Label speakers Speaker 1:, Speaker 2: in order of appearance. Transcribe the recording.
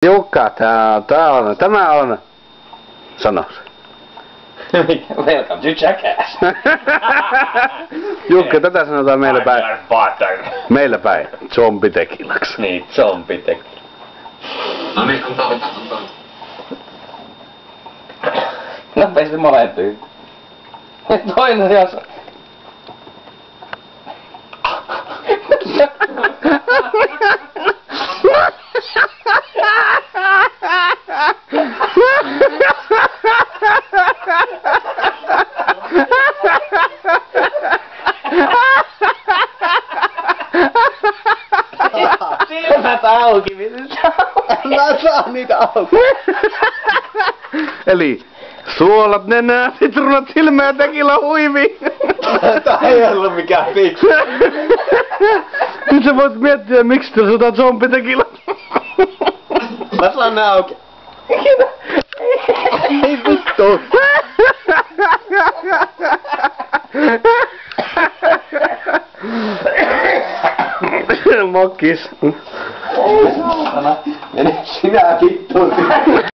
Speaker 1: Jukka, tämä on, sano se.
Speaker 2: Welcome to Jackass.
Speaker 1: Jukka, tätä sanotaan meillä päin.
Speaker 2: I'm your father.
Speaker 1: Meillä päin, zombitekilaksi.
Speaker 2: Niin, zombitekila.
Speaker 3: No niin, antaa.
Speaker 2: Nopeasti molempiin. Toinen jos... Silmät auki,
Speaker 4: Mä saan niitä auki.
Speaker 1: Eli suolat, nenää, sitruunat, silmää ja tekila huivi.
Speaker 4: Tää ei ollut mikään fiksu.
Speaker 1: Nyt sä voit miettiä, miksi te sanotaan zombitekila.
Speaker 4: Mä saan nää auki. Ei vittu.
Speaker 1: Mokkis.
Speaker 4: Mene sinä vittu.